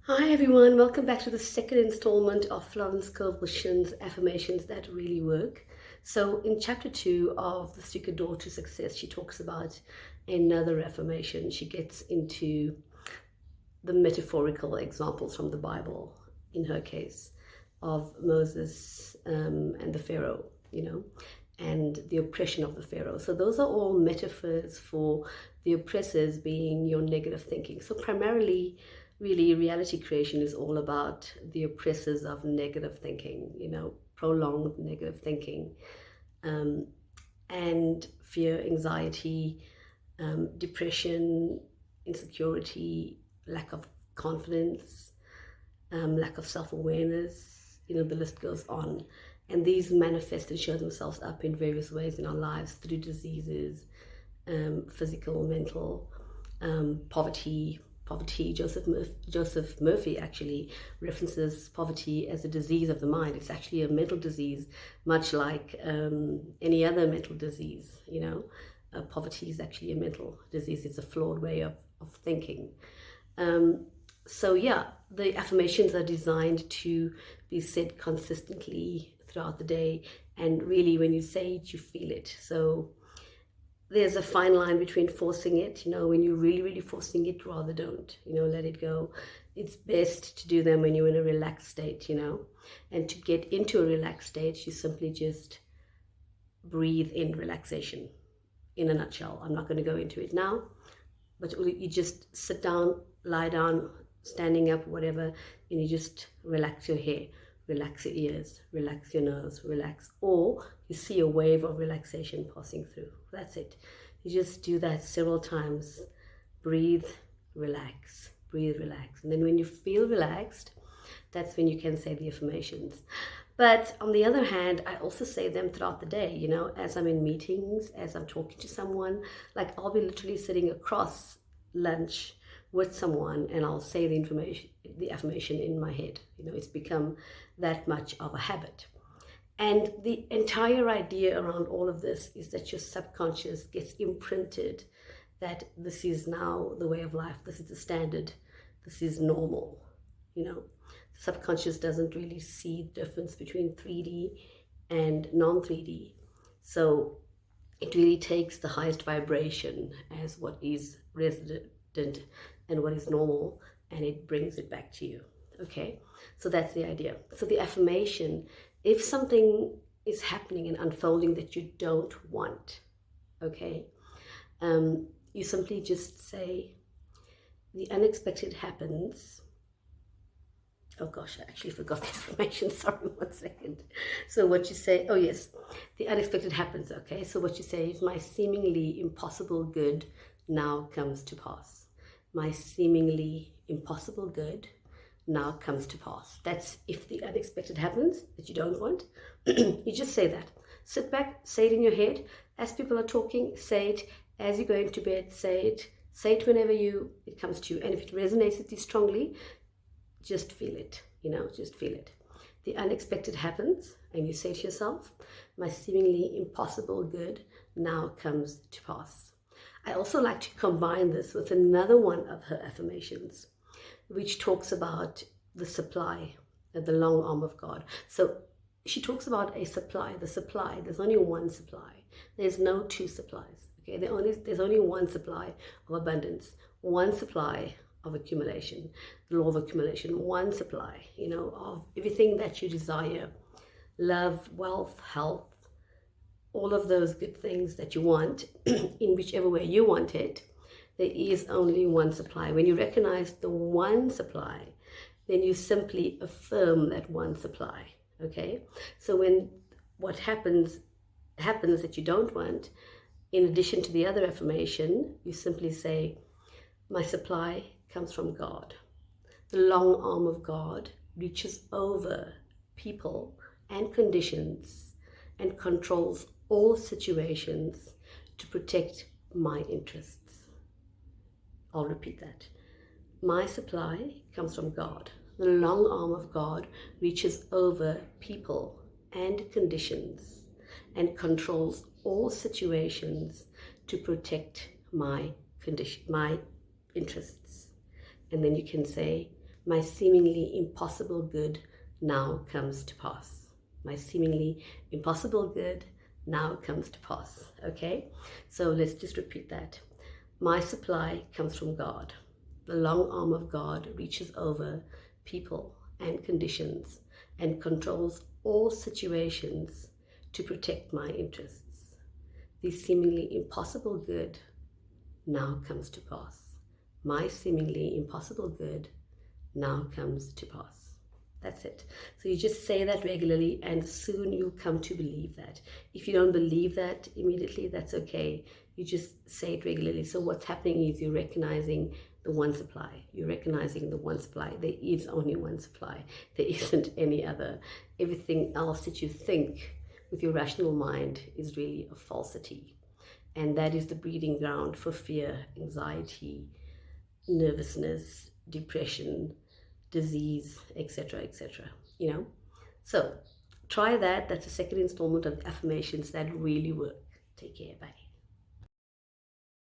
Hi everyone, welcome back to the second installment of Florence Shinn's Affirmations That Really Work. So in chapter 2 of The Secret Door to Success, she talks about another affirmation. She gets into the metaphorical examples from the Bible, in her case, of Moses and the Pharaoh, and the oppression of the Pharaoh. So those are all metaphors for the oppressors being your negative thinking. So primarily, really, reality creation is all about the oppressors of negative thinking, prolonged negative thinking, um, and fear, anxiety, depression, insecurity, lack of confidence, lack of self-awareness, the list goes on. And these manifest and show themselves up in various ways in our lives through diseases, physical, mental, poverty. Joseph Murphy actually references poverty as a disease of the mind. It's actually a mental disease, much like any other mental disease. Poverty is actually a mental disease. It's a flawed way of thinking. So yeah, the affirmations are designed to be said consistently throughout the day, and really when you say it, you feel it. So there's a fine line between forcing it, when you're really forcing it, rather don't, let it go. It's best to do them when you're in a relaxed state, and to get into a relaxed state, you simply just breathe in relaxation. In a nutshell, I'm not going to go into it now, but you just sit down, lie down, standing up, whatever, and you just relax your hair, relax your ears, relax your nose, relax, or you see a wave of relaxation passing through. That's it. You just do that several times. Breathe, relax, breathe, relax. And then when you feel relaxed, that's when you can say the affirmations. But on the other hand, I also say them throughout the day, as I'm in meetings, as I'm talking to someone. Like I'll be literally sitting across lunch with someone and I'll say the affirmation in my head. It's become that much of a habit. And the entire idea around all of this is that your subconscious gets imprinted that this is now the way of life, this is the standard, this is normal. The subconscious doesn't really see the difference between 3D and non-3D. So it really takes the highest vibration as what is resident and what is normal, and it brings it back to you. Okay, so that's the idea. So the affirmation, if something is happening and unfolding that you don't want, okay, you simply just say, the unexpected happens. Oh gosh, I actually forgot the affirmation. Sorry, 1 second. So what you say, oh yes, the unexpected happens, okay? So what you say is, my seemingly impossible good now comes to pass. My seemingly impossible good now comes to pass. That's if the unexpected happens that you don't want. You just say that. Sit back, say it in your head. As people are talking, say it. As you're going to bed, say it. Say it whenever it comes to you. And if it resonates with you strongly, just feel it, just feel it. The unexpected happens, and you say to yourself, my seemingly impossible good now comes to pass. I also like to combine this with another one of her affirmations, which talks about the supply, the long arm of God. So she talks about a supply, the supply. There's only one supply. There's no two supplies. Okay, there's only one supply of abundance, one supply of accumulation, the law of accumulation, one supply, of everything that you desire, love, wealth, health, all of those good things that you want, in whichever way you want it. There is only one supply. When you recognize the one supply, then you simply affirm that one supply, okay? So when what happens that you don't want, in addition to the other affirmation, you simply say, my supply comes from God. The long arm of God reaches over people and conditions and controls all situations to protect my interests. I'll repeat that. My supply comes from God. The long arm of God reaches over people and conditions and controls all situations to protect my interests. And then you can say, My seemingly impossible good now comes to pass. My seemingly impossible good now comes to pass. Okay, so let's just repeat that. My supply comes from God. The long arm of God reaches over people and conditions and controls all situations to protect my interests. The seemingly impossible good now comes to pass. My seemingly impossible good now comes to pass. That's it. So you just say that regularly, and soon you'll come to believe that. If you don't believe that immediately, that's okay. You just say it regularly. So what's happening is you're recognizing the one supply. You're recognizing the one supply. There is only one supply. There isn't any other. Everything else that you think with your rational mind is really a falsity. And that is the breeding ground for fear, anxiety, nervousness, depression, disease, etc., etc. So try that. That's the second installment of affirmations that really work. Take care. Bye.